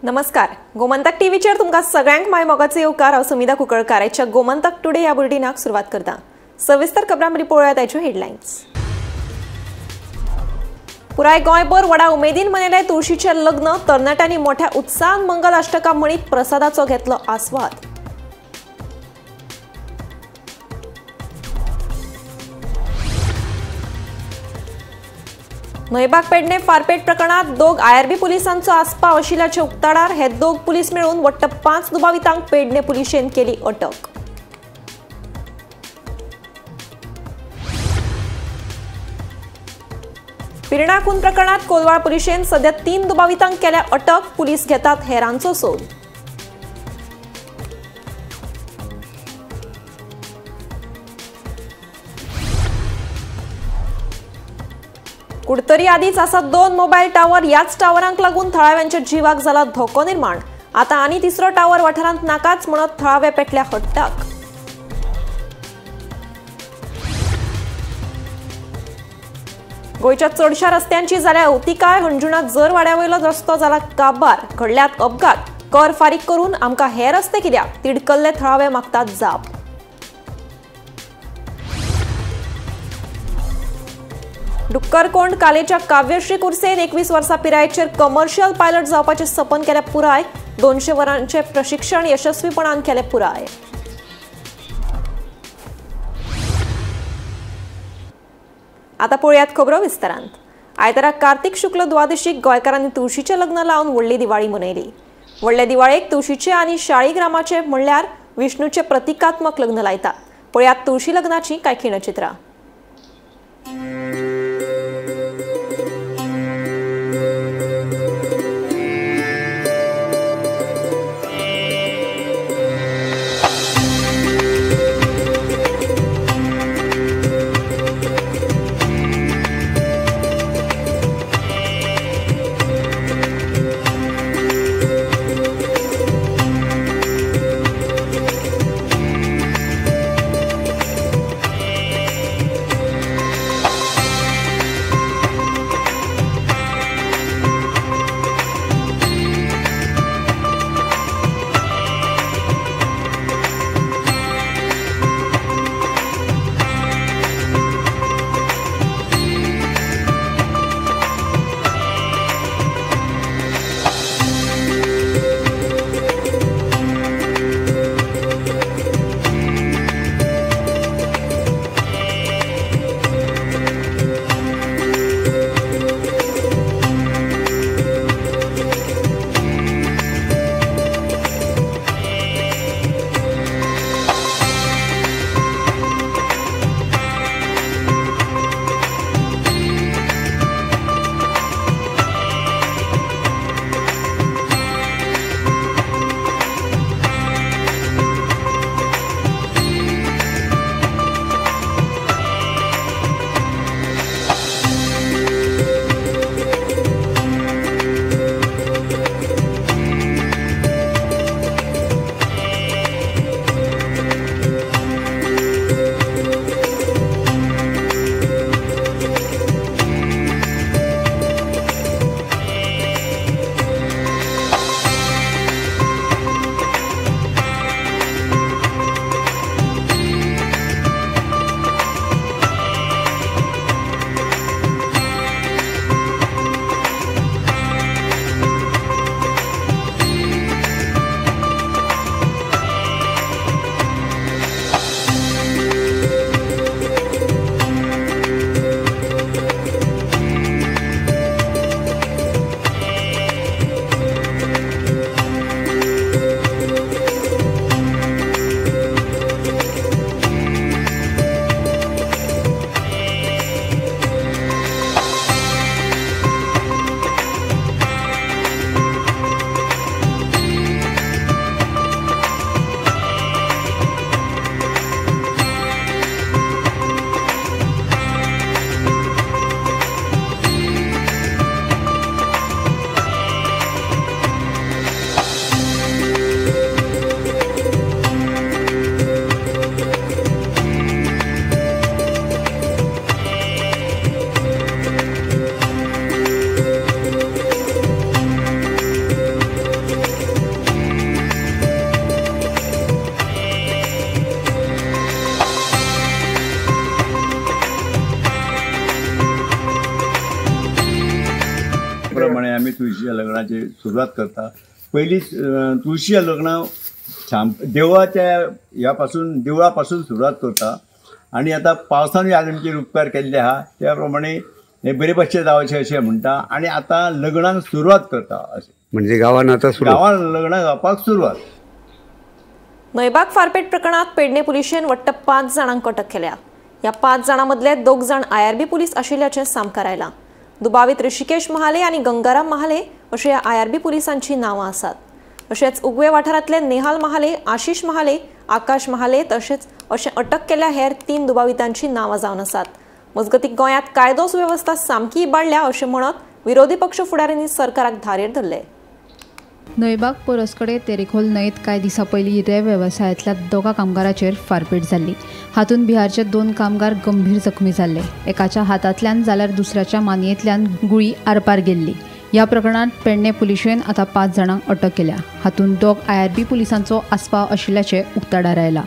नमस्कार. गोमंतक टीव्हीचेर तुमकां सगळ्यांक माय मोगाचे येवकार. हांव सुमिता कुंकळकार. आयच्या गोमंतक टुडे ह्या बुलेटिनाक सुरवात करता. सविस्तर खबरां मदीं पळोवया ताच्यो हेडलायन्स. पुराय गोंयभर व्हडा उमेदीन मनयले तुळशीचें लग्न. तरणाट्यांनी मोठ्या उत्साहान मंगल अष्टकां म्हणीत प्रसादाचो घेतलो आस्वाद. नयबाग पेडणे फारपेट प्रकरणात दोग आयआरबी पुलिसांचो आस्पाव आशिल्ल्याचे उक्ताडार हे दोग पुलीस मेळून वट्ट 5 दुबावितांक पेडणे पुलिशेन केली अटक. पिरणा खून प्रकरणात कोलवाळ पुलिशेन सध्या 3 दुबावितांक केल्या अटक. पुलीस घेतात हेरांचो सोद. कुडतरी आदीच आसा 2 मोबायल टावर. याच टावरांक लागून थळाव्यांच्या जिवाक जाला धोको निर्माण. आता आनी तिसरो टावर वाठारांत नाकाच म्हणत थळावे पेटल्या हट्टाक. गोंयच्या चडशा रस्त्यांची जाल्या अवतिकाय. हणजुणा जर वाड्यावयलो रस्तो जाला काबार. घडल्यात अपघात. कर फारीक करून आमकां हे रस्ते कित्याक? तिडकल्ले थळावे मागतात जाप. डुक्करकोंड कालेच्या काव्यश्री कुर्सेन 21 वर्सां पिरायेचेर कमर्शियल पायलट जावपाचें सपन केलें पुराय. 200 वरांचें प्रशिक्षण यशस्वीपणान केलें पुराय. आतां पळयात खबरो विस्तारांत. आयतारा कार्तिक शुक्ल द्वादशीक गोंयकारांनी तुळशीचें लग्न लावन व्हडली दिवाळी मनयली. व्हडले दिवाळेक तुळशीचें आनी शाळीग्रामाचें म्हणल्यार विष्णूचें प्रतिकात्मक लग्न लायतात. पळयात तुळशी लग्नाची कांय खिणचित्रां. तुळशीच्या लग्नाची सुरुवात करता. पहिली तुळशीच्या लग्न देवळाच्या देवळापासून सुरुवात करता आणि आता पावसाने आमचे उपकार केल्ले आहा त्या प्रमाणे हे बरे भाशेन जावचें अशें म्हणटा आणि आता लग्नाक सुरुवात करता अशें म्हणजे गांवान लग्न जावपाक सुरुवात. नयबाग फारपेट प्रकरणात पेडणे पुलिशेन वट्ट 5 जाणांक अटक केल्या. ह्या 5 जाणां मदले 2 जाण IRB पुलीस आशिल्ल्याचें सामकार आयलां. दुबावीत ऋषिकेश महाले आणि गंगाराम महाले अशी ह्या IRB पुलिसांची नांवां आसात. तशेंच उगवे वाठारांतले नेहाल महाले, आशिष महाले, आकाश महाले तशेंच अशें अटक केल्या हेर 3 दुबावितांची नांवां जावन आसात. मजगतीं गोंयांत कायदो सुवेवस्था सामकी इबाडल्या अशें म्हणत विरोधी पक्ष फुडाऱ्यांनी सरकाराक धारेर धरले. नयबाग परसकडे तेरेखोल न्हंयत कांय दिसा पयलीं रे वेवसायांतल्या 2 कामगारांचेर फारपेट जाल्ली. हातूंत बिहारचे 2 कामगार गंभीर जखमी जाल्ले. एकाच्या हातांतल्यान जाल्यार दुसऱ्याच्या मानयेंतल्यान गुळी आरपार गेल्ली. ह्या प्रकरणात पेडणे पुलिशेन आता 5 जाणांक अटक केल्या. हातूंत 2 IRB पुलिसांचो आस्पाव आशिल्ल्याचे उक्ताडार आयला.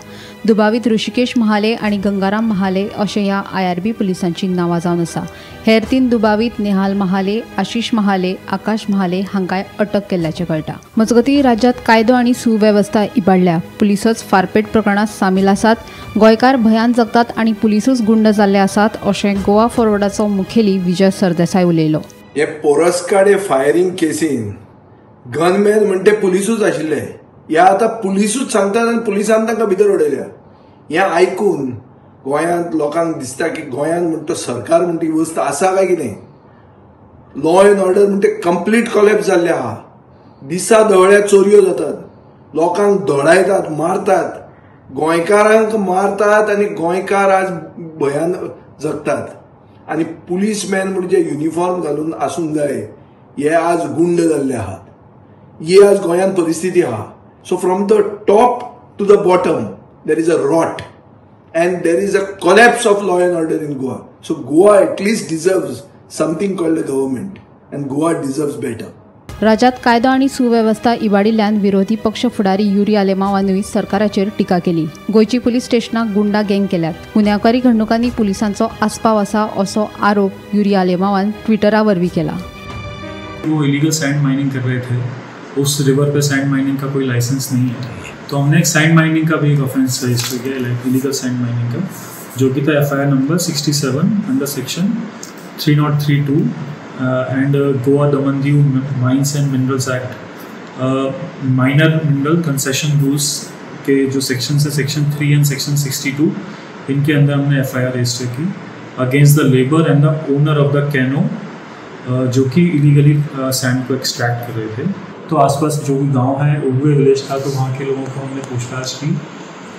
दुबावीत ऋषिकेश महाले आणि गंगाराम महाले अशे ह्या IRB पुलिसांची नांवां जावन आसा. हेर 3 दुबावीत नेहाल महाले, आशिष महाले, आकाश महाले हांकांय अटक केल्ल्याचे कळटा. मजगतीं राज्यांत कायदो आनी सुवेवस्था इबाडल्या. पुलिसच फारपेट प्रकरणात सामील आसात. गोंयकार भयान जगतात आणि पुलिसूच गुंड जाल्ले आसात अशें गोवा फॉरवर्डाचो मुखेली विजय सरदेसाय उलयलो. हे पोरसकाडे फायरिंग केसीन गनमॅन म्हणटे पुलिसूच आशिल्ले. ह्या आतां पुलिसूच सांगतात आनी पुलिसान तांकां भितर उडयल्या. हें आयकून गोंयांत लोकांक दिसता की गोंयांत म्हणटा सरकार म्हणटा ही वस्त आसा काय कितें. लॉ एंड ऑर्डर म्हणटे कंप्लीट कॉलेप्स जाल्ले आहा. दिसा दहळ्या चोरयो जातात, लोकांक धडायतात, मारतात, गोंयकारांक मारतात आनी गोंयकार आज भयान जगतात. आणि पुलीसमॅन म्हणजे युनिफॉर्म घालून आसूंक जाय हे आज गुंड जाल्ले आहात. ही आज गोंयांत परिस्थिती आहा. So from the top to the bottom there is a rot and there is a collapse of law and order in Goa. So Goa at least deserves something called the government and Goa deserves better. राज्यात कायदो आनी सुवेवस्था इबाडिल्ल्यान विरोधी पक्ष फुडारी Yuri आलेमावानूय सरकाराचेर टिका केली. गोंयची पुलीस स्टेशनां गुंडा गँग केल्यात. गुन्यांवकारी घडणुकांनी पुलिसांचो आस्पाव आसा असो आरोप युरी आलेमावान ट्विटरा वरवीं केला. वो इलीगल सैंड माइनिंग कर रहे थे, उस रिवर पे सैंड माइनिंग का कोई लाइसेंस नहीं है, तो हमने एक सैंड माइनिंग का भी एक ऑफेंस रजिस्टर किया, लाइक इलीगल सैंड माइनिंग का, जो कि था FIR number 67 under section 3032 and Goa Damandiu Mines and Minerals Act minor mineral concession rules के जो सेक्शन है सेक्शन 3 एंड सेक्शन 62 इनके अंदर हमने FIR रजिस्टर की against the labour end the owner of the canoe जो कि इलीगली सैंड को एक्सट्रैक्ट कर रहे थे. तो आसपास जो भी गांव है उगवे विलेज था, तो वहाँ के लोगों को हमने पूछताछ की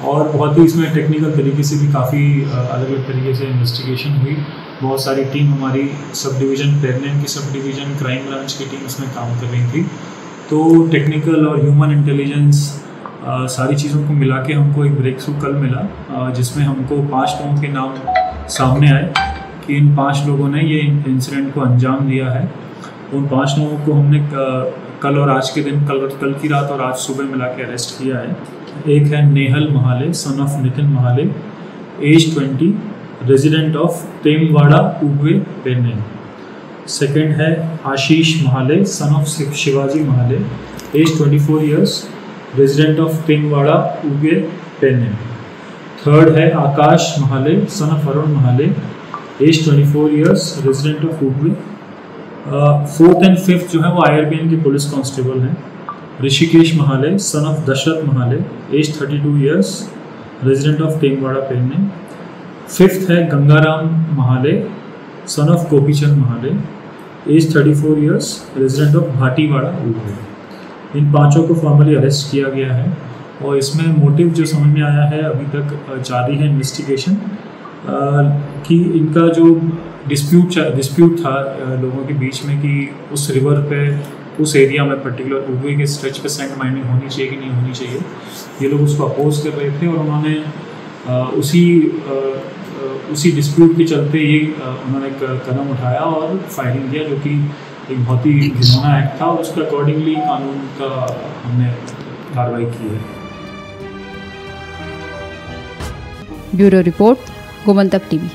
और बहुत ही इसमें टेक्निकल तरीके से भी काफ़ी अलग अलग तरीके से इन्वेस्टिगेशन हुई. बहुत सारी टीम हमारी सब डिवीज़न पेडणे की सब डिवीज़न क्राइम ब्रांच की टीम इसमें काम कर रही थी. तो टेक्निकल और ह्यूमन इंटेलिजेंस सारी चीज़ों को मिला के हमको एक ब्रेक थ्रू कल मिला जिसमें हमको 5 लोगों के नाम सामने आए कि इन 5 लोगों ने ये इंसिडेंट को अंजाम दिया है. उन 5 लोगों को हमने कल और आज के दिन कल की रात और आज सुबह मिला के अरेस्ट किया है. एक है Nehal Mahale son of Nitin Mahale age 20 resident of Temwada Ugave Pedne. Second है Ashish Mahale son of Shivaji Mahale age 24 years resident of Temwada Ugave Pedne. Third है Akash Mahale son of Arun Mahale age 24 years resident of Ugave. Fourth and fifth जो है वो IRBN के पुलिस कांस्टेबल हैं. Rishikesh Mahale son of Dashrath Mahale age 32 years resident of तेमवाड़ा Pedne. Fifth है Gangaram Mahale son of Gopichand Mahale age 34 years resident of Bhatiwada Ugave. इन 5 को formally arrest KIA गया है और इसमें मोटिव जो समझ में आया है अभी तक जारी है इन्वेस्टिगेशन कि इनका जो डिस्प्यूट था लोगों के बीच में कि उस रिवर पे उस एरिया में पर्टिकुलर उगवे के स्ट्रेच पे सैंड माइनिंग होनी चाहिए कि नहीं होनी चाहिए, ये लोग उसको अपोज कर रहे थे और उन्होंने उसी डिस्प्यूट के चलते ये उन्होंने एक कदम उठाया और फायरिंग किया जो कि एक बहुत ही घिनौना एक्ट था और उसके अकॉर्डिंगली कानून का हमने कार्रवाई की है. Bureau report Gomantak TV.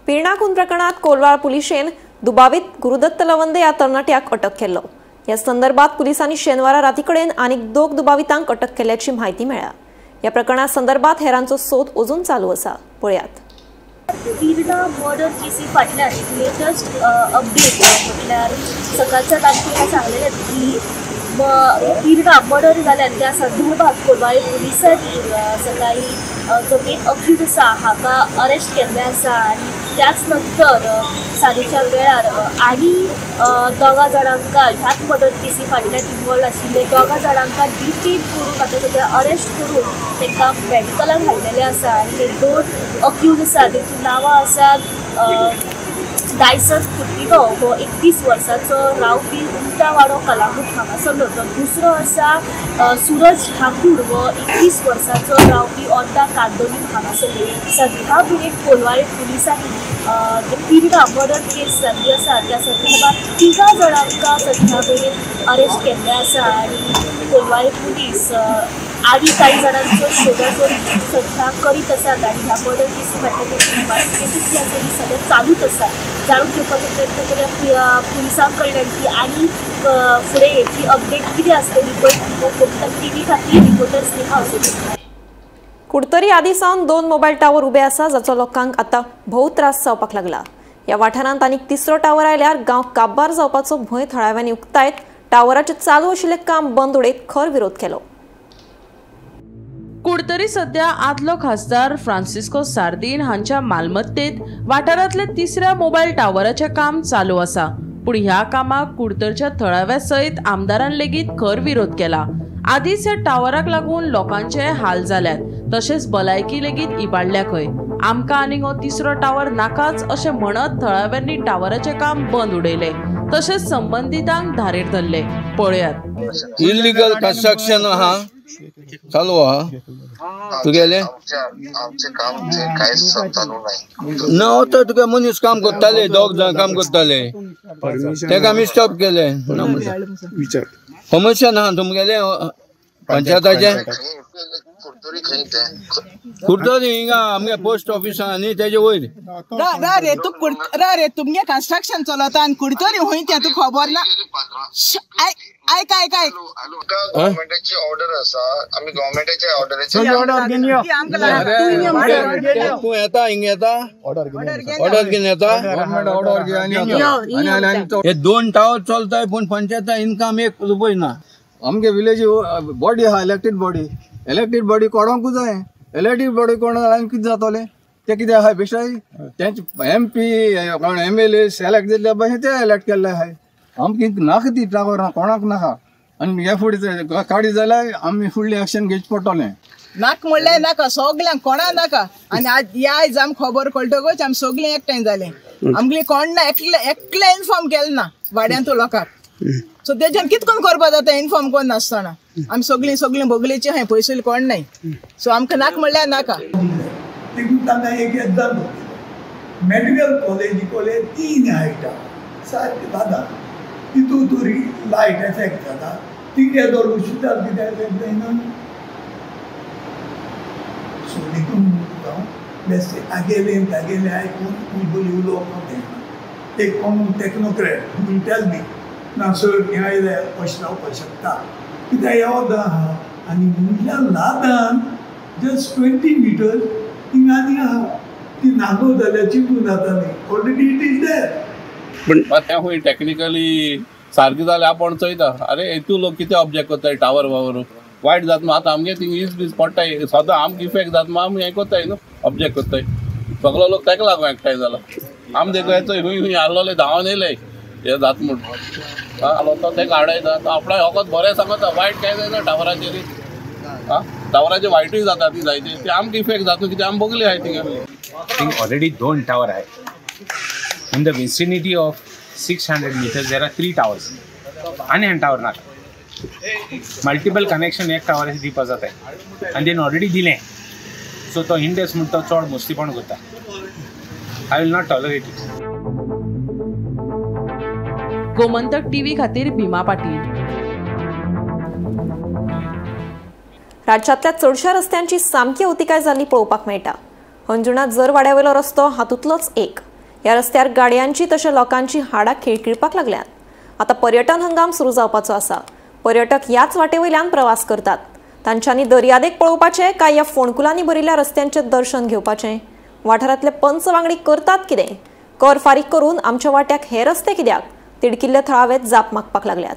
Pirna खून प्रकरणात कोलवाळ पुलिशेन दुबावीत गुरुदत्त लवंदे या तरणाट्याक अटक केलो। या संदर्भात पुलिसांनी शेनवारा रातीकडेन आनीक 2 दुबावितांक अटक केल्याची माहिती मेळ्ळा। या प्रकरणा संदर्भात हेरांचो सोद अजून चालू आसा। पळयात। तीर्णा मर्डर केसी फाटल्यान लेटेस्ट अपडेट म्हटल्यार सकाळच्या तारखेला सांगलेले की तीर्णा मर्डर जाल्यार त्या संदर्भात कोलवाळे पुलिसांनी सकाळी जो मेन अक्यूज आसा हाका अरेस्ट केल्ले आसा आनी त्याच नंतर सांजेच्या वेळार आनी 2 जाणांका ह्याच मर्डर केसी फाटल्यान इन्वॉल्व आशिल्ले 2 जाणांका डिटेन करून आतां सध्या अरेस्ट करून तांकां मेडिकलान घातलेले आसा आनी हे 2 अक्यूज आसा तांची नांवां आसात डायसन कुर्तिनो हो 31 वर्साचो रावपी उंटावाडो कलांगूट हांगासरलो। तर दुसरो आसा सूरज ठाकूर हो 21 वर्साचो रावपी ओंडा कांदोलीम हांगासरलो। सध्या मेरेन कोलवाळे पुलिसांनी तीर्णा मर्डर केस जाल्ली आसा त्या संदर्भात 3 जाणांका सध्या मेरेन अरेस्ट केल्ले आसा आनी कोलवाळे पुलीस आनी काही जाणांचो शोधाशोध सध्या करीत आसात आनी ह्या मर्डर केसी फाटल्यान इन्व्हेस्टिगेशन जी आसा ती सध्या चालूच आसा। जाणून घेवपाचो प्रयत्न करूया पुलिसां कडल्यान की आनी फुडें हेची अपडेट कितें आसतली पळय। टीव्ही खातीर रिपोर्टर स्नेहा असोकर। कुडतरी आदी सावन 2 मोबायल टावर उबे आसा जाचो लोकांक आता भोव त्रास जावपाक लागला। या वाठारांत आनीक 3रो टावर आयल्यार गांव काबार जावपाचो भंय थळाव्यांनी उक्तायत। टावराचे चालू आशिल्ले काम बंद उडयत खर विरोध केलो। कुडतरी सध्या आदलो खासदार फ्रांसिस्को सार्दीन हांच्या मालमत्तेत वाठारांतले 3ऱ्या मोबायल टावराचे काम चालू आसा। पूण ह्या कामाक कुडतरच्या थळाव्या सयत आमदारान लेगीत खर विरोध केला। आदींच ह्या टावराक लागून लोकांचे हाल जाल्यात, तशेंच भलायकी लेगीत इबाडल्या खंय। आमकां आनीक हो 3रो टावर नाकाच अशें म्हणत थळाव्यांनी टावराचे काम बंद उडयले, तशेंच संबंधितांक धारेर धरले। पळयात। इल्लीगल कंस्ट्रक्शन आहा चालू आहा तुगेले आमचे काम कांयच चालू नाही ना होता तुका मनीस काम करताले 2 जाण काम करताले तेका आमी स्टॉप केले। परमिशन आहा तुमगेले पंचायताचे कुडतरी हिंगा आमगे पोस्ट ऑफिस आहा न्ही तेजे वयर रे तुमगे कंस्ट्रक्शन चलता आनी कुडतरी हूंय तें तुका खबर ना। ऐक गव्हर्नमेंटाची ऑर्डर आसा आमी गव्हर्नमेंटाच्या ऑर्डरीचे तूं येता हिंगा येता ऑर्डर घेवन येता हे 2 टावर चलताय पूण पंचायता इनकम 1 रुपया ना। आमगे विलेज बॉडी आहा इलेक्टेड बॉडी कोणाकूच जाय इलेक्टेड बॉडी कोणा कितें जातले ते कितें आहा बेश्टाय तेंचे MP कोण MLA सिलेक्ट जाल्ले पळय ते इलेक्ट केल्ले आहाय। आमकां नाका ती टावर कोणाक नाका आनी हे फुडें काडी जाल्यार आमी फुडलें एक्शन घेवचें पडटलें। नाक म्हणल्यार नाका सगल्यांक कोणा नाका आनी आयज आमकां खबर कळटकच आमी सगळें एकठांय जालें। आमगे कोण ना एकले इन्फॉर्म केलें ना वाड्यांतू लोकांक। सो तेज्यान कितकोन करपा जाता इन्फॉर्म कोन्न नासतना आमी सगळीं भोगलेची हाय पयसली कोण नाय। सो आमकां नाक म्हणल्यार नाका। तांकां एक एग्जाम मेडिकल कॉलेज 3 हायटा सारकें दादा तितू तरी लायट एफेक्ट जाता तिगे दोन हॉस्पिटल कितें एफेक्ट जायना। सो देखून बेश्टे तागेले आयकून बोली उलोवप एक common technocrat will tell me ना सर हें आयल्यार अशें जावपाक शकता कित्याक ह्या वोदां आहा आनी म्हणल्यार लादान जस्ट 20 मिटर थिंग आनी आहा ती नागो जाल्यार चिंतून जाताली ऑलरेडी इट इज देर। पण त्या खंय टेक्निकली सारकें जाल्यार आपण चोयता अरे हितू लोक कितें ऑब्जेक्ट करताय टावर वावर वायट जाता न्हू आतां आमगे थिंग वीज पडटाय सदां आमकां इफेक्ट जाता न्हू आमी हें करताय न्हू ऑब्जेक्ट करताय सगळो लोक ताका लागून एकठांय जाला। आमी देखून खंय आसलोले धांवन येयले हे जाता म्हूण आलो तो तेका आडायता तो आपणाक होकोत बरें सांगता वायट कांय जायना टावराचेर टावराचे वायटूय जाता ती जायती ती आमकां इफेक्ट जाता कित्याक आमी बगली आहाय थिंग ऑलरेडी 2 टावर आहाय in the vicinity of 600 meters there are 3 towers आणि एक टावर नाका मल्टिपल कनेक्शन एक टावराचे दिवपा जाता आनी तेणें ऑलरेडी दिलें सो तो इंडेस म्हणटा तो चड मस्तीपण करता। I will not tolerate it. Gomantak TV खातीर भीमा पाटील। राज्यांतल्या चडशा रस्त्यांची सामकी अवतिकाय जाल्ली पळोवपाक मेळटा। अंजुणा जर वाड्यावेलो रस्तो हातूंतलोच एक। ह्या रस्त्यार गाडयांची तशें लोकांची हाडां खिळखिळपाक लागल्यात. आता पर्यटन हंगाम सुरू जावपाचो आसा. पर्यटक ह्याच वाटेवयल्यान प्रवास करतात. तांच्यांनी दर्यादेग पळोवपाचें काय ह्या फोंडकुलांनी भरिल्ल्या रस्त्यांचें दर्शन घेवपाचें? वाठारांतले पंच वांगडी करतात कितें? कर फारीक करून आमच्या वाट्याक हे रस्ते कित्याक? तिडकिल्ले थळावे जाप मागपाक लागल्यात.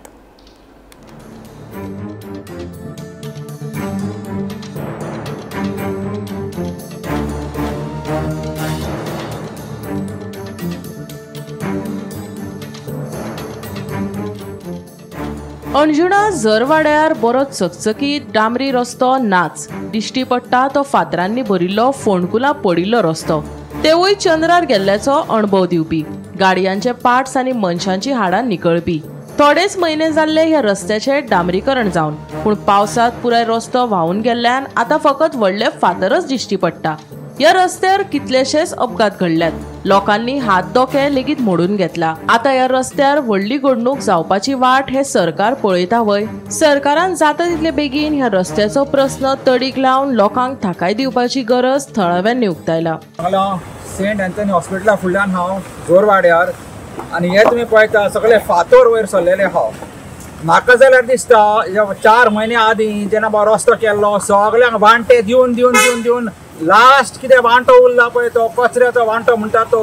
अंजुणा झरवाड्यार बरो चकचकीत डांबरी रस्तो नाच दिश्टी पडटा तो फातरांनी भरिल्लो फोंडकुलां पडिल्लो रस्तो. तेवूय चंद्रार गेल्ल्याचो अणभव दिवपी, गाडयांचे पार्ट्स आनी मनशांची हाडां निकळपी. थोडेच म्हयने जाल्ले ह्या रस्त्याचे डांबरीकरण जावन, पूण पावसात पुराय रस्तो व्हांवून गेल्ल्यान आतां फकत व्हडले फातरच दिश्टी पडटा. ह्या रस्त्यार कितलेशेच अपघात घडल्यात. लोकांनी हात दोके लेगीत मोडून घेतला. आता ह्या रस्त्यार व्हडली घडणूक जावपाची वाट हे सरकार पळयता वय. सरकारान जाता तितले बेगीन ह्या रस्त्याचो प्रश्न तडीक लावन लोकांक थाकाय दिवपाची गरज थळाव्यांनी उक्तायला. सेंट अँथनी हॉस्पिटला फुडल्यान हांव जोरवाड्यार आनी हे तुमी पळयता सगळे फातर वयर सरलेले हांव. म्हाका जाल्यार दिसता 4 म्हयने आदीं जेन्ना बाबा रस्तो केल्लो सगळ्यांक वांटे दिवन दिवन दिवन दिवन लास्ट कितें वांटो उरला पळय तो कचऱ्याचो वांटो म्हणटा तो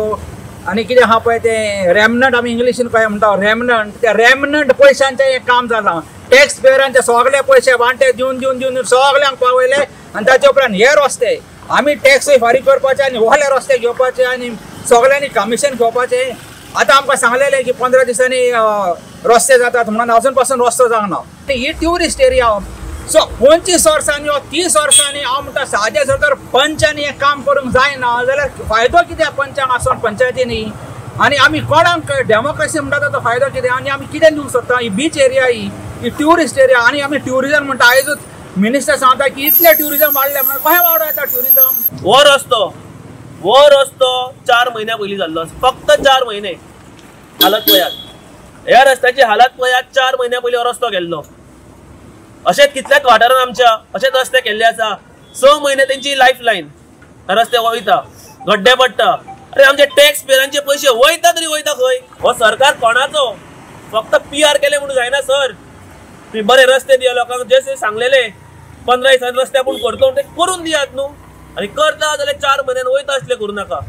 आनी कितें आहा पळय ते रेमनंट आमी इंग्लिशीन कशें म्हणटा रेमनंट, त्या रेमनंट पयशांचें एक काम जालां. टॅक्स पेयरांचे सगळे पयशे वांटे दिवन दिवन दिवन सगळ्यांक पावयले आनी ताचे उपरांत हे रस्ते आमी टॅक्सूय फारीक करपाचे आनी व्हडले रस्ते घेवपाचे आनी सगळ्यांनी कमिशन घेवपाचें. आतां आमकां सांगलेलें की 15 दिसांनी रस्ते जातात म्हणून अजून पासून रस्तो जावना. ही ट्युरिस्ट एरिया. सो 25 वर्सांनी वा 30 वर्सांनी हांव म्हणटा सादे जर तर पंचांनी हें काम करूंक जायना जाल्यार फायदो कित्याक पंचांक आसून पंचायतींनी? आनी आमी कोणाक डेमोक्रेसी म्हणटा तो फायदो कितें? आनी आमी कितें दिवंक सोदता? ही बीच एरिया ही ट्युरिस्ट एरिया आनी आमी ट्युरिजम म्हणटा. आयजूच मिनिस्टर सांगता की इतले ट्युरिजम वाडले म्हणून कशें वाडयता ट्युरिजम? वो रस्तो 4 महिन्या पयलीं जाल्लो. फक्त 4 महिने हालत पळयात. ह्या रस्त्याची हालत पळयात. 4 महिन्या पयलीं हो रस्तो गेल्लो. अशेंच कितल्याच वाठारांत आमच्या अशेच रस्ते केल्ले आसा. 6 महिने तेंची लायफ लायन रस्ते वयता, गड्डे पडटा. अरे आमचे टॅक्स पेयरांचे पयशे वयता तरी वयता खंय? हो सरकार कोणाचो? फक्त PR केले म्हणून जायना सर. तुम्ही बरे रस्ते दिया लोकांक. जे सांगलेले 15 दिसांनी रस्ते आपूण करतो ते करून दियात न्हू. आनी करता जाल्यार 4 महिन्यान वयता असले करूं नाका.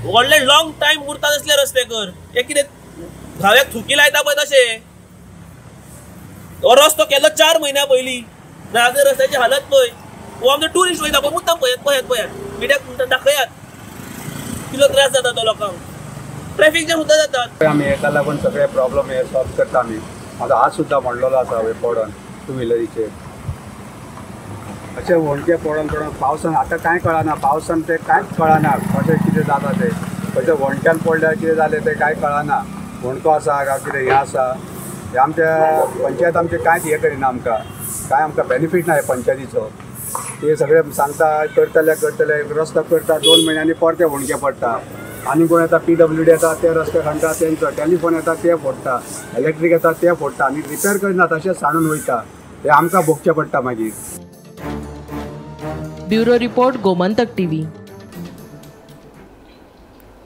व्हडले लॉंग टायम उरता तसले रस्ते कर. हे कितें घाव्याक थुकी लायता पळय तशें. हो रस्तो केल्लो 4 महिन्या पयलीं. नाजाल्यार रस्त्याची हालत पळय. हो आमचो ट्युरिस्ट वयता पळय मुद्दाम पळयात मिडियाक दाखयात कितलो त्रास जाता तो लोकांक. ट्रॅफिक जाम सुद्दां जातात. आमी हेका लागून सगळे प्रॉब्लेम हे सॉल्व करता आमी. म्हाका आज सुद्दां म्हणलेलो आसा हे पडोन 2 व्हिलरीचेर अशें व्हडके पडोन पावसान आतां कांय कळना. पावसान ते कांयच कळना कशें कितें जाता तें. कशें व्हडक्यान पडल्यार कितें जालें तें कांय कळना. व्हडको आसा काय कितें हें आसा. हे आमच्या पंचायत आमचे कांयच हे करिना आमकां. कांय आमकां बेनिफीट ना हे पंचायतीचो. ते सगळे सांगता करतले रस्तो करता 2 महिन्यांनी परते व्हडके पडटा. आनी कोण येता PWD येता ते रस्ते खणटा तेंचो. टेलिफोन येता ते फोडटा. इलेक्ट्रीक येता ते फोडटा आनी रिपेर करिना तशेंच सांडून वयता. हे आमकां भोगचें पडटा मागीर. Bureau report Gomantak TV.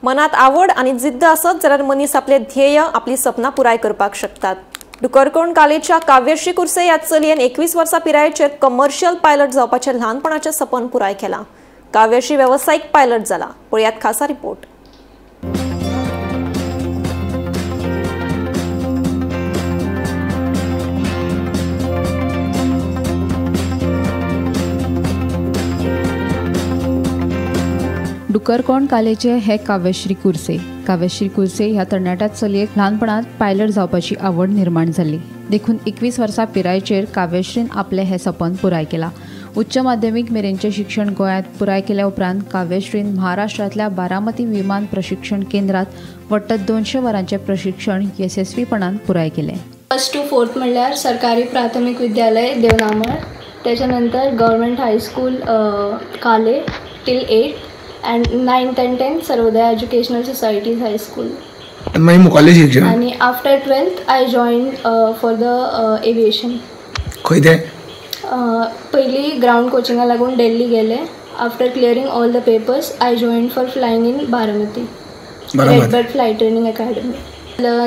मनात आवड आणि जिद्द आसत जाल्यार मनीस आपले ध्येय आपली सपनां पुराय करपाक शकतात. डुकरकोण कालेच्या काव्यश्री कुर्से ह्या चलयेन 21 वर्सां पिरायेचेर कमर्शियल पायलट जावपाचें ल्हानपणाचें सपन पुराय केलां. काव्यश्री वेवसायीक पायलट जाला. पळयात खासा रिपोर्ट. डुकरकोण कालेचे हे काव्यश्री कुर्से. काव्यश्री कुर्से ह्या तरणाट्या चलयेक ल्हानपणांत पायलट जावपाची आवड निर्माण जाल्ली. देखून 21 वर्सां पिरायेचेर काव्यश्रीन आपलें हें सपन पुराय केलां. उच्च माध्यमीक मेरेनचें शिक्षण गोंयांत पुराय केल्या उपरांत काव्यश्रीन महाराष्ट्रांतल्या बारामती विमान प्रशिक्षण केंद्रात वट्ट 200 वरांचें प्रशिक्षण यशस्वीपणान पुराय केलें. 1st to 4th म्हणल्यार सरकारी प्राथमिक विद्यालय देवनामळ, त्याच्यानंतर government high school Kale till 8th and 9th and 10th Sarvodaya educational societies high school. आणि after 12th I joined for the aviation. खंय ते? पयलीं ग्राउंड कोचिंगा लागून दिल्ली गेले. After clearing all the papers I join for flying in Baramati Redbird fly training academy.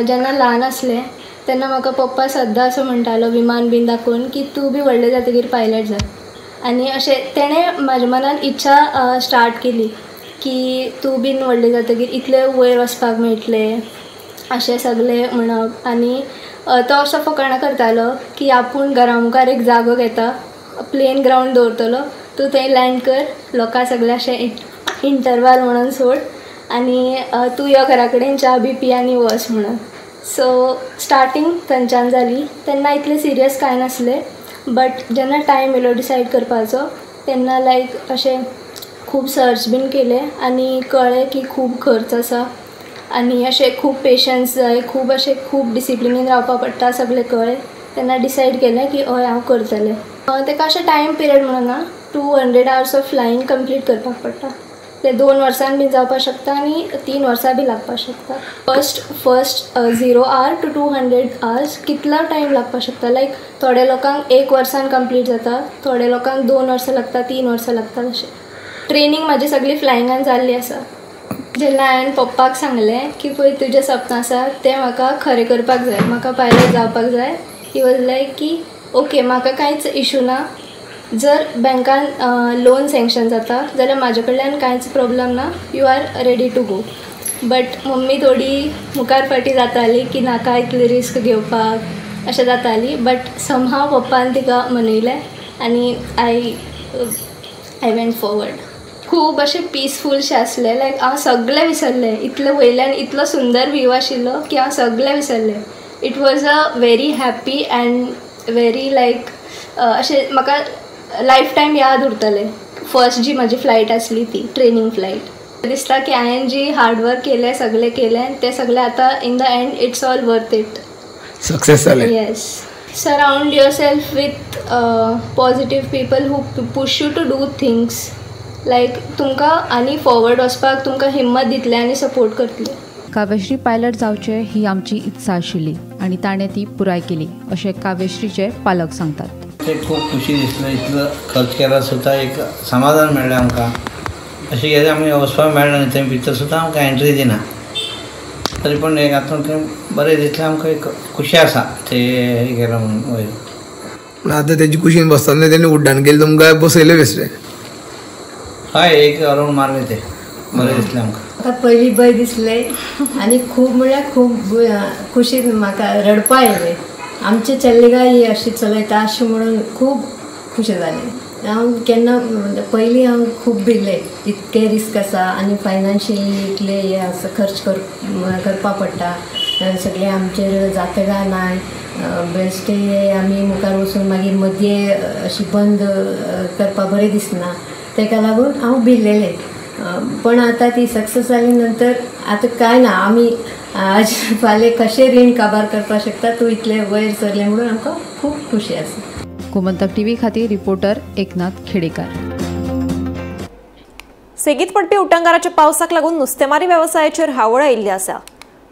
जेन्ना ल्हान आसलें तेन्ना म्हाका पप्पा सद्दां असो म्हणटालो विमान बीन दाखोवन की तूं बी व्हडलें जातकीर पायलट जा. आनी अशें तेणें म्हाज्या मनान इच्छा स्टार्ट केली की तूं बीन व्हडलें जातकीर इतले वयर वचपाक मेळटलें अशें सगळें म्हणप. आनी तो असो फकाणां करतालो की आपूण घरा मुखार एक जागो घेता, प्लेन ग्रावंड दवरतलो, तूं थंय लँड कर, लोकां सगळें अशें इंटरवाल म्हणून सोड आनी तूं यो घरा कडेन च्या बी पी आनी वच म्हणून. सो स्टार्टींग थंयच्यान जाली. तेन्ना इतलें सिरियस कांय नासलें, बट जेन्ना टायम येयलो डिसायड करपाचो तेन्ना लायक अशें खूब सर्च बीन केलें आनी कळ्ळें की खूब खर्च आसा आनी अशें खूब पेशन्स जाय, खूब डिसिप्लिनीन रावपा पडटा सगळें कळ्ळें. तेन्ना डिसायड केलें की हय हांव करतलें. तेका अशें टायम पिरियड म्हणून ना, 200 hours ऑफ फ्लायींग कंप्लीट करपाक पडटा. ते 2 वर्सान बी जावपाक शकता आनी 3 वर्सां बी लागपाक शकता. फर्स्ट 0 hour to 200 hours कितलो टायम लागपाक शकता. लायक थोड्या लोकांक 1 वर्सान कंप्लीट जाता, थोड्या लोकांक 2 वर्सां लागता, 3 वर्सां लागता. अशें ट्रेनींग म्हाजी सगळी फ्लायिंगान जाल्ली आसा. जेन्ना हांवें पप्पाक सांगलें की पळय तुजें सपन आसा तें म्हाका खरें करपाक जाय, म्हाका पायलट जावपाक जाय, ही वॉज लायक की ओके म्हाका कांयच इशू ना. जर बँकान लोन सँक्शन जाता जाल्यार म्हाजे कडल्यान कांयच प्रॉब्लम ना, you are ready to go. But mummy थोडी मुखार फाटी जाताली की नाका इतली रिस्क घेवपाक अशें जाताली. बट समहाव पप्पान तिका मनयलें आनी आय वेंट फॉरवर्ड. खूब अशें पिसफूलशें आसलें. लायक हांव सगळें विसरलें. इतलें वयल्यान इतलो सुंदर व्यू आशिल्लो की हांव सगळें विसरलें. It was a very happy and very like अशें म्हाका लायफ टायम याद उरतलें. फर्स्ट जी म्हाजी फ्लायट आसली ती ट्रेनींग फ्लायट. दिसता की हांवें जी हार्डवर्क केलें सगळें केलें तें सगळें आतां in the end it's all worth it. Success जालें. Yes. Surround yourself with positive people who push you to do things. Like तुमकां आनी फॉरवर्ड वचपाक तुमकां हिम्मत दितले आनी सपोर्ट करतले. काव्यश्री पायलट जावचे ही आमची इत्सा आशिल्ली आनी ताणें ती पुराय केली अशें काव्यश्रीचे पालक सांगतात. ते खूब खुशी दिसलें. इतलो खर्च केला सुद्दां एक समाधान मेळ्ळें आमकां. अशें गेले आमी वचपाक मेळना न्ही, थंय भितर सुद्दां आमकां एंट्री दिना. तरी पूण एक हातूंत बरें दिसलें आमकां. एक खुशी आसा ते हे केलो म्हणून वयर. पूण आतां तेजी कुशीन बसतना तेणी उड्डाण केलें तुमकां बसयलें बेश्टें. हय एक रावंड मारलें ते बरें दिसलें आमकां. म्हाका पयलीं भंय दिसलें आनी खूब म्हळ्यार खूब खुशीन म्हाका रडपा येलें. आमचे चल्लेगाय ही अशी चलयता अशें म्हणून खूब खुशी जालें. हांव केन्ना पयलीं हांव खूब भिल्लें इतकें रिस्क आसा आनी फायनान्शियली इतले हे आसा खर्च करपा पडटा, सगळें आमचेर जाता काय नाय, बेश्टे आमी मुखार वचून मागीर मदये अशी बंद करपा बरें दिसना. ताका लागून हांव भिल्लेलें. पण आतां ती सक्सेस जाली नंतर आतां कांय ना. आमी आज फाल्यां कशें रीण काबार करपाक शकता, तूं इतलें वयर सरलें म्हणून आमकां खूब खुशी आसा. गोमंतक टीव्ही खातीर रिपोर्टर एकनाथ खेडेकार. सेगीत पडपी उटंगाराच्या पावसाक लागून नुस्तेमारी वेवसायाचेर हावळ आयिल्ली आसा.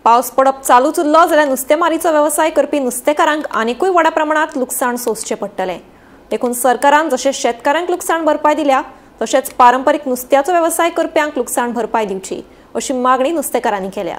पावस पडप चालूच उरलो जाल्यार नुस्तेमारीचो वेवसाय करपी नुस्तेकारांक आनीकूय व्हड्या प्रमाणात लुकसाण सोंसचें पडटलें. देखून सरकारान जशें शेतकारांक लुकसाण भरपाय दिल्या तशेंच पारंपारीक नुस्त्याचो वेवसाय करप्यांक लुकसाण भरपाय दिवची अशी मागणी नुस्तेकारांनी केल्या.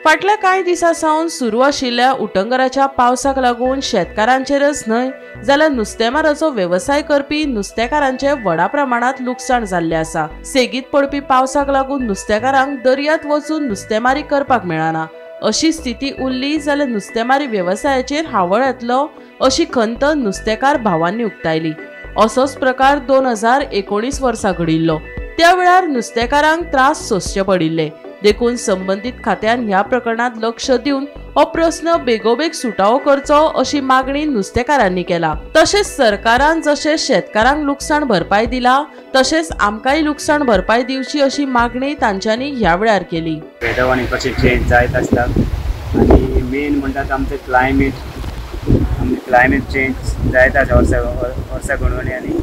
फाटल्या कांय दिसा सावन सुरू आशिल्ल्या उटंगराच्या पावसाक लागून शेतकारांचेरच न्हय जाल्यार नुस्तेमाराचो वेवसाय करपी नुस्तेकारांचे व्हडा प्रमाणात लुकसाण जाल्ले आसा. सेगीत पडपी पावसाक लागून नुस्तेकारांक दर्यांत वचून नुस्तेमारी करपाक मेळना अशी स्थिती उरली जाल्यार नुस्तेमारी वेवसायाचेर हावळ येतलो अशी खंत नुस्तेकार भावांनी उक्तायली. असोच प्रकार 2019 वर्सा घडिल्लो. त्या वेळार नुस्तेकारांक त्रास सोंसचे पडिल्ले. देखून संबंधीत खात्यान ह्या प्रकरणात लक्ष दिवन हो प्रश्न बेगोबेग सुटावो करचो अशी मागणी नुस्तेकारांनी केला. तशेंच सरकारान जशें शेतकारांक लुकसाण भरपाय दिला तशेंच आमकांय लुकसाण भरपाय दिवची अशी मागणी तांच्यांनी ह्या वेळार केली. वेदर आनी कशें चेंज जायत आसता आनी मेन म्हणटात आमचें क्लायमेट चेंज जायता वर्सा घडोवणी आनी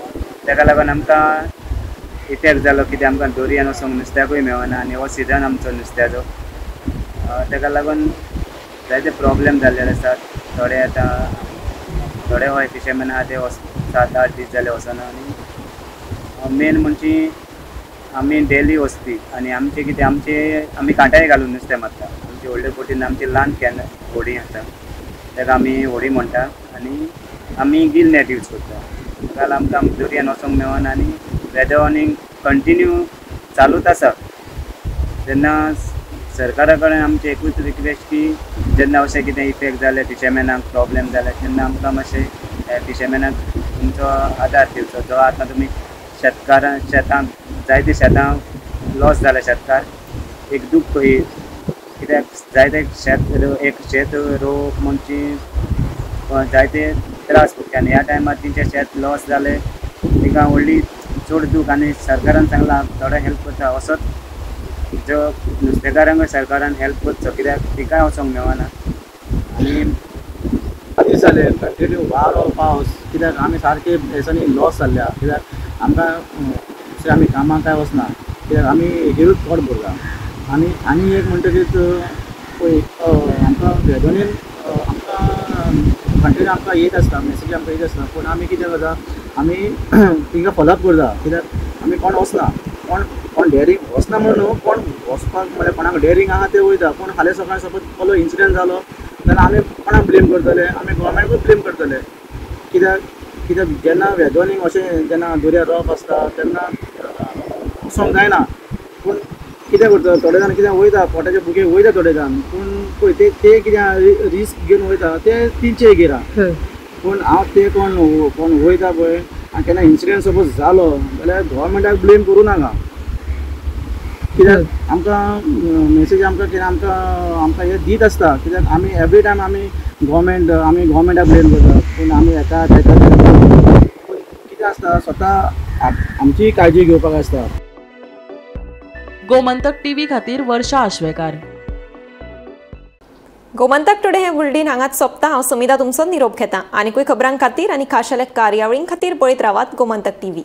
ताका लागून आमकां इफेक्ट जालो कितें आमकां दर्यान वचोंक नुस्त्याकूय मेळना आनी हो सिजन आमचो नुस्त्याचो. ताका लागून जायते प्रॉब्लेम जाल्ले आसात. थोडे हय फिशरमॅन आहा ते 7-8 दीस जाले वचना आनी मेन म्हणजे आमी डेली वस्ती आनी आमचे कितें आमी कांटाळे घालून नुस्तें मारता. आमचे व्हडले बोटीन आमची ल्हान कॅन होडी आसा ताका आमी होडी म्हणटा आनी आमी गिल नॅट यूज करता. काल आमकां दर्यान वचोंक मेळना आनी वेदर वॉर्निंग कंटिन्यू चालूच आसा. तेन्ना सरकारा कडेन आमचे एकूच रिक्वेस्ट की जेन्ना अशें कितें इफेक्ट जाले फिशरमॅनाक प्रॉब्लेम जाले तेन्ना आमकां मातशें फिशरमॅनाक तुमचो आदार दिवचो. जो आतां तुमी शेतांक जायते शेतांक लॉस जाले शेतकार एक दूख कही कित्याक जायते एक शेत रोवप म्हणजे जायते त्रास पडटा आनी ह्या टायमार तेंचे शेत लॉस जाले तिका व्हडली चड दूख आनी सरकारान सांगलां थोडे हेल्प करता. असोच जो नुस्तेकारांक सरकारान हेल्प करचो कित्याक तिकाय वचोंक मेळना. आनी दीस जाले कंटिन्यू वारो पावस कित्याक आमी सारके हेसांनी लॉस जाल्ल्या कित्याक आमकां दुसरे आमी कामाक काय वचना कित्याक आमी हेरूच पोट भरला. आनी एक म्हणटकीच पळय आमकां वेदोनीन आमकां कंटिन्यू आमकां येत आसता मॅसेजी आमकां येत आसता पूण आमी कितें करता आमी तिंका फॉलोअप करता कित्याक आमी कोण वचना कोण डेअरिंग वचना म्हणून न्हू कोण वचपाक म्हळ्यार कोणाक डेअरिंग आहा ते वयता. पूण फाल्यां सकाळीं सपोज कसलो इन्सिडंट जालो जाल्यार आमी कोणाक ब्लेम करतले आमी गोवोरमेंटूच ब्लेम करतले. कित्याक जेन्ना वेदोनींग अशें जेन्ना दर्या रफ आसता तेन्ना वचोंक जायना. पूण कितें करता थोडे जाण कितें वयता पोटाचे भुके वयता थोडे जाण पूण पळय ते कितें रिस्क घेवन वयता ते तेंचे गेरा. पूण हांव ते कोण वयता पळय आनी केन्ना इन्सिडंट सपोज जालो जाल्यार गोवोरमेंटाक ब्लेम करूं नाका. कित्याक आमकां मॅसेज आमकां कितें आमकां हे दीत आसता कित्याक आमी एवरी टायम आमी गोवोरमेंटाक ब्लेम करता पूण आमी हेका तेका कितें आसता स्वता आमची काळजी घेवपाक आसता. गोमंतक टीव्ही खातीर वर्षा आश्वेकार. गोमंतक टुडे हे बुलेटिन हांगाच सोंपता. हांव समिता तुमचो निरोप घेता. आनीकूय खबरां खातीर आनी खाशेल्या कार्यावळीं खातीर पळयत रावात गोमंतक टीव्ही.